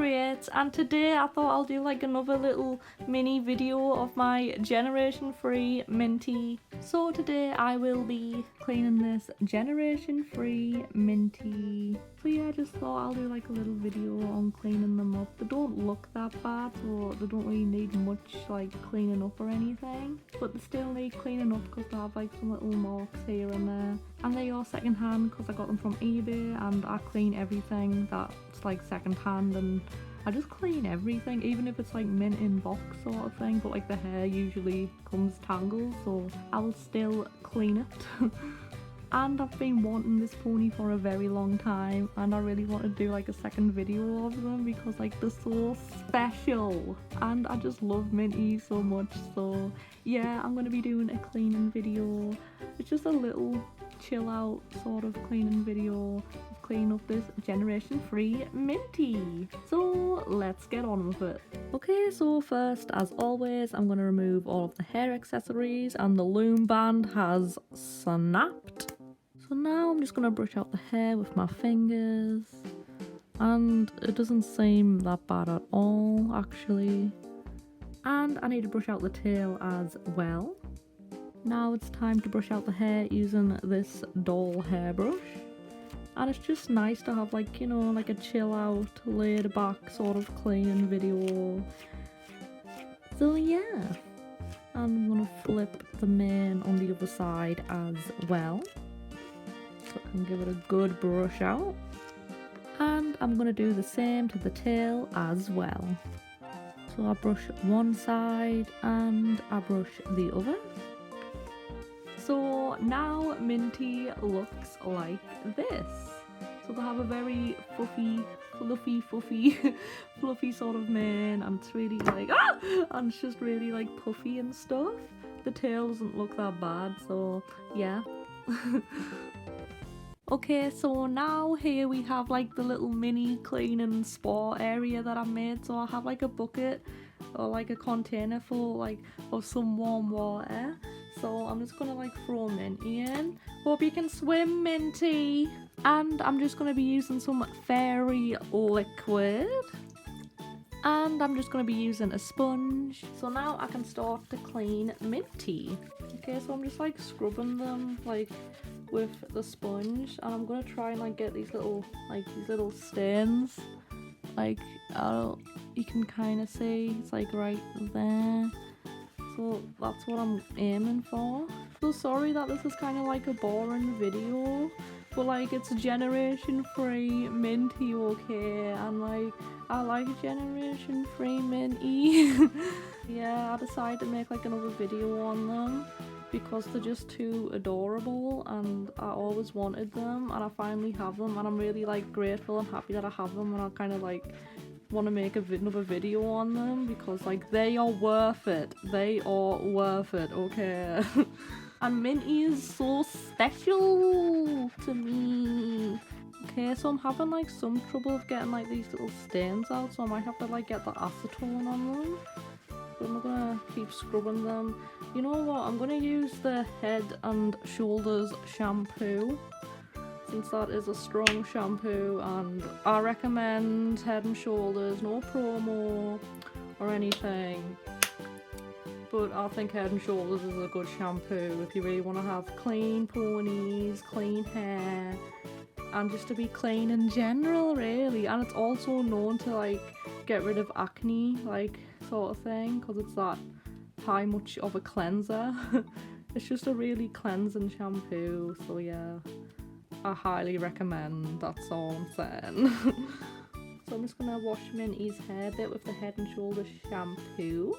Creates, and today I thought I'll do like another little mini video of my generation free Minty. So today I will be cleaning this generation free Minty. So yeah, I just thought I'll do like a little video on cleaning them up. They don't look that bad, so they don't really need much like cleaning up or anything, but they still need cleaning up because they have like some little marks here and there, and they are second hand because I got them from eBay, and I clean everything that's like second hand, and I just clean everything, even if it's like mint in box sort of thing, but like the hair usually comes tangled, so I will still clean it. And I've been wanting this pony for a very long time, and I really want to do like a second video of them because like they're so special and I just love Minty so much. So yeah, I'm going to be doing a cleaning video. It's just a little chill out sort of cleaning video of cleaning up this generation free Minty. So let's get on with it. Okay, so first, as always, I'm going to remove all of the hair accessories, and the loom band has snapped. So now I'm just going to brush out the hair with my fingers, and it doesn't seem that bad at all actually. And I need to brush out the tail as well. Now it's time to brush out the hair using this doll hairbrush, and it's just nice to have like, you know, like a chill out, laid back sort of cleaning video. So yeah, and I'm gonna flip the mane on the other side as well, so I can give it a good brush out. And I'm gonna do the same to the tail as well. So I brush one side and I brush the other. So now Minty looks like this. So they have a very fluffy sort of mane, and it's really like, and it's just really like puffy and stuff. The tail doesn't look that bad, so yeah. Okay, so now here we have like the little mini cleaning spa area that I made. So I have like a bucket or like a container full like of some warm water. So I'm just gonna like throw Minty in. Hope you can swim, Minty. And I'm just gonna be using some fairy liquid. And I'm just gonna be using a sponge. So now I can start to clean Minty. Okay, so I'm just like scrubbing them like with the sponge, and I'm gonna try and like get these little stains. Like, you can kind of see it's like right there. So that's what I'm aiming for. So sorry that this is kind of like a boring video, but like it's a generation free Minty, okay, and like I like generation free Minty. Yeah, I decided to make like another video on them because they're just too adorable, and I always wanted them, and I finally have them, and I'm really like grateful and happy that I have them, and I kind of like want to make another video on them because like they are worth it. They are worth it, okay? And Minty is so special to me. Okay, so I'm having like some trouble of getting like these little stains out, so I might have to like get the acetone on them. But I'm not gonna keep scrubbing them. You know what, I'm gonna use the Head and Shoulders shampoo, since that is a strong shampoo, and I recommend Head and Shoulders, no promo or anything, but I think Head and Shoulders is a good shampoo if you really want to have clean ponies, clean hair, and just to be clean in general really. And it's also known to like get rid of acne, like sort of thing, because it's that high much of a cleanser. It's just a really cleansing shampoo, so yeah, I highly recommend, that's all I'm saying. So I'm just gonna wash Minty's hair a bit with the Head and Shoulders shampoo.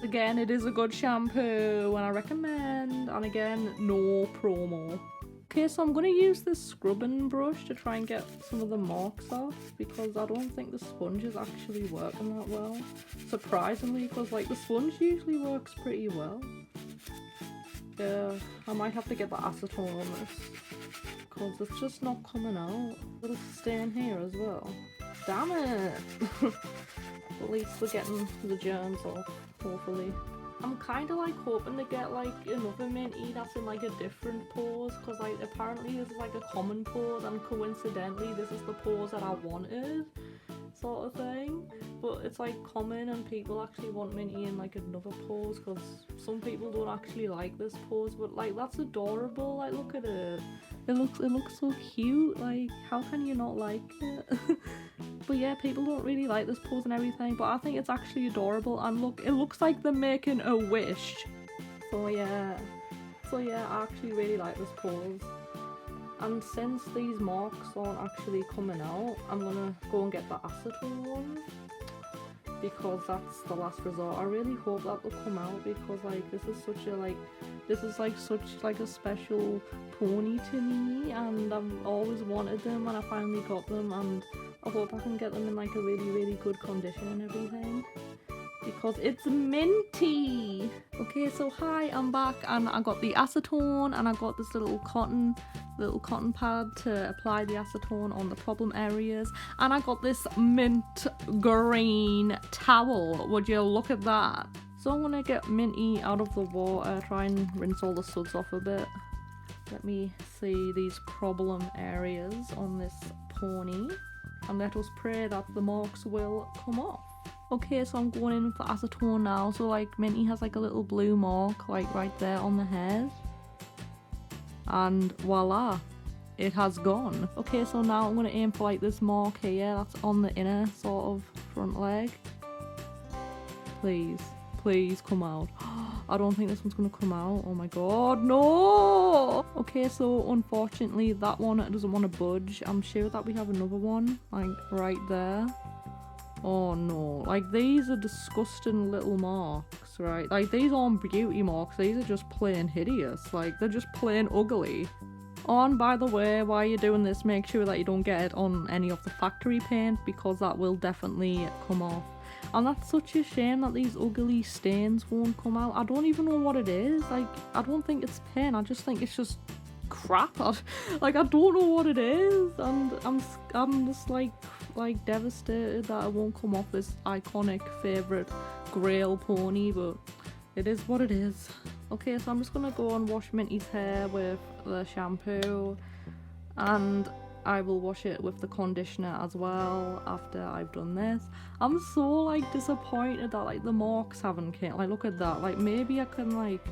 Again, it is a good shampoo and I recommend, and again, no promo. Okay, so I'm gonna use this scrubbing brush to try and get some of the marks off, because I don't think the sponge is actually working that well. Surprisingly, because like the sponge usually works pretty well. Yeah, I might have to get the acetone on this, because it's just not coming out. Little stain here as well. Damn it! At least we're getting the germs off, hopefully. I'm kind of like hoping to get like another Minty that's in like a different pose, because like apparently this is like a common pose, and coincidentally this is the pose that I wanted. sort of thing. But it's like common and people actually want Minty in like another pose, because some people don't actually like this pose, but like that's adorable. Like look at it. It looks so cute. Like how can you not like it? But yeah, people don't really like this pose and everything, but I think it's actually adorable. And look, it looks like they're making a wish. So yeah, I actually really like this pose. And since these marks aren't actually coming out, I'm gonna go and get the acetone, because that's the last resort. I really hope that they'll come out, because like this is such a special pony to me, and I've always wanted them, and I finally got them, and I hope I can get them in like a really good condition and everything, because it's Minty. Okay, so hi, I'm back, and I got the acetone, and I got this little cotton pad to apply the acetone on the problem areas, and I got this mint green towel. Would you look at that? So I'm gonna get Minty out of the water, try and rinse all the suds off a bit. Let me see these problem areas on this pony, and let us pray that the marks will come off. Okay, so I'm going in for acetone now. So like Minty has like a little blue mark like right there on the head, and voila, it has gone. Okay, so now I'm going to aim for like this mark here that's on the inner sort of front leg. Please come out. I don't think this one's going to come out. Oh my god, no! Okay, so unfortunately that one doesn't want to budge. I'm sure that we have another one like right there. Oh no, like these are disgusting little marks, right? Like these aren't beauty marks, these are just plain hideous. Like they're just plain ugly. Oh, and by the way, while you're doing this, make sure that you don't get it on any of the factory paint, because that will definitely come off. And that's such a shame that these ugly stains won't come out. I don't even know what it is. Like, I don't think it's paint, I just think it's just crap. Like, I don't know what it is, and I'm just like devastated that it won't come off this iconic favourite grail pony, but it is what it is. Okay, so I'm just gonna go and wash Minty's hair with the shampoo, and I will wash it with the conditioner as well after I've done this. I'm so like disappointed that like the marks haven't came. Like look at that. Like maybe I can like,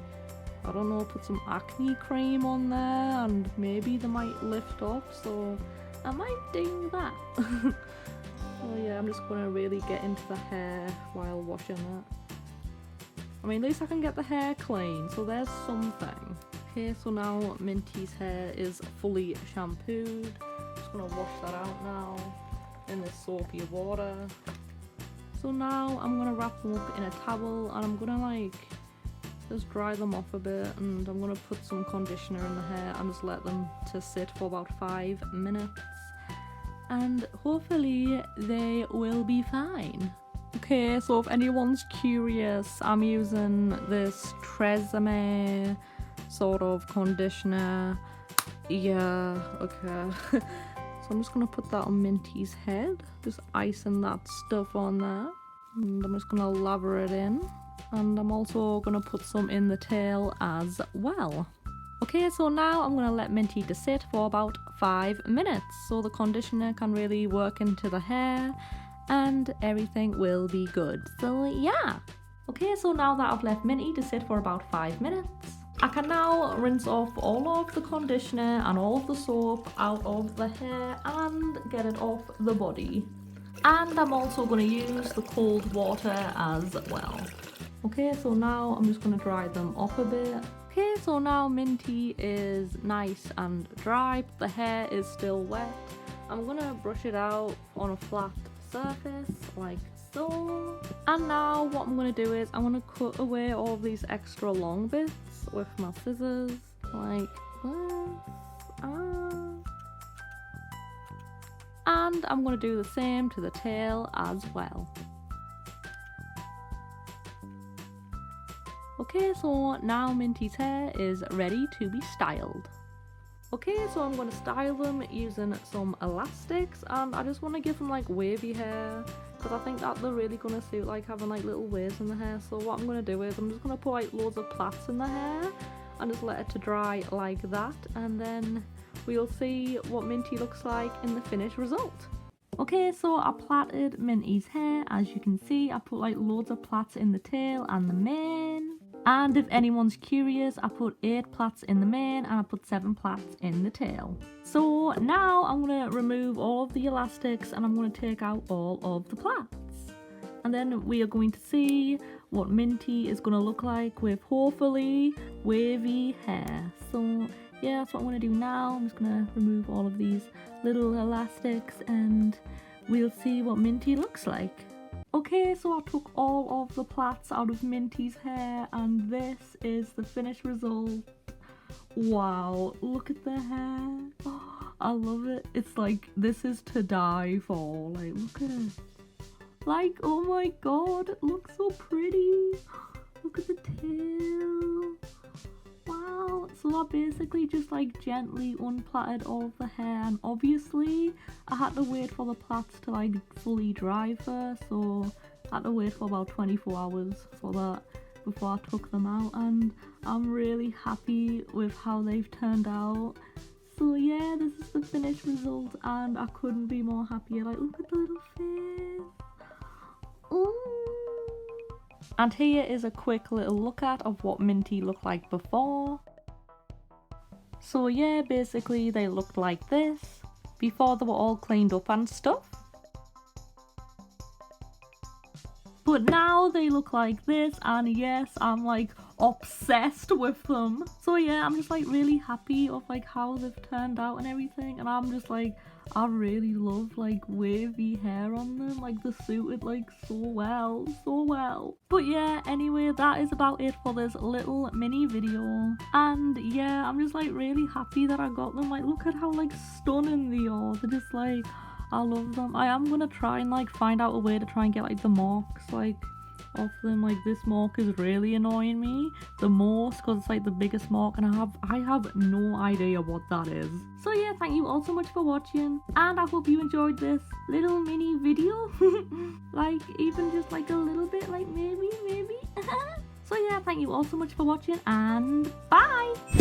I don't know, put some acne cream on there and maybe they might lift off, so I might do that. So yeah, I'm just gonna really get into the hair while washing it. I mean, at least I can get the hair clean, so there's something. Okay, so now Minty's hair is fully shampooed. Just gonna wash that out now in this soapy water. So now I'm gonna wrap them up in a towel, and I'm gonna like just dry them off a bit, and I'm gonna put some conditioner in the hair and just let them to sit for about 5 minutes, and hopefully they will be fine. Okay, so if anyone's curious, I'm using this Tresemme sort of conditioner. Yeah, okay. So I'm just gonna put that on Minty's head, just icing that stuff on there, and I'm just gonna lather it in, and I'm also gonna put some in the tail as well. Okay, so now I'm gonna let Minty to sit for about 5 minutes so the conditioner can really work into the hair and everything will be good. So yeah. Okay, so now that I've left Minty to sit for about 5 minutes, I can now rinse off all of the conditioner and all of the soap out of the hair and get it off the body. And I'm also going to use the cold water as well. Okay, so now I'm just going to dry them off a bit. Okay, so now Minty is nice and dry, but the hair is still wet. I'm going to brush it out on a flat surface like so. And now what I'm going to do is I'm going to cut away all of these extra long bits with my scissors like this. And I'm going to do the same to the tail as well. Okay, so now Minty's hair is ready to be styled. Okay, so I'm going to style them using some elastics, and I just want to give them like wavy hair, because I think that they're really going to suit like having like little waves in the hair. So what I'm going to do is I'm just going to put like loads of plaits in the hair and just let it to dry like that, and then we'll see what Minty looks like in the finished result. Okay, so I plaited Minty's hair. As you can see, I put like loads of plaits in the tail and the mane. And if anyone's curious, I put 8 plaits in the mane and I put 7 plaits in the tail. So now I'm going to remove all of the elastics and I'm going to take out all of the plaits. And then we are going to see what Minty is going to look like with hopefully wavy hair. So yeah, that's what I'm going to do now. I'm just going to remove all of these little elastics and we'll see what Minty looks like. Okay, so I took all of the plaits out of Minty's hair and this is the finished result. Wow, look at the hair. Oh, I love it. It's like, this is to die for. Like, look at it. Like, oh my god, it looks so pretty. Look at the tail. Wow, so I basically just like gently unplaited all of the hair and obviously I had to wait for the plaits to like fully dry first, so I had to wait for about 24 hours for that before I took them out and I'm really happy with how they've turned out. So yeah, this is the finished result and I couldn't be more happier. Like, look at the little face. Ooh. And here is a quick little look at of what Minty looked like before. So yeah, basically they looked like this. Before they were all cleaned up and stuff. But now they look like this and yes, I'm like obsessed with them. So yeah, I'm just like really happy of like how they've turned out and everything and I'm just like, I really love like wavy hair on them, like they suited like so well. But yeah, anyway, that is about it for this little mini video. And yeah, I'm just like really happy that I got them. Like, look at how like stunning they are. They're just like, I love them. I am gonna try and like find out a way to try and get like the marks like off them. Like this mark is really annoying me the most because it's like the biggest mark and I have no idea what that is. So yeah, thank you all so much for watching and I hope you enjoyed this little mini video. Like even just like a little bit, like maybe. So yeah, thank you all so much for watching and bye.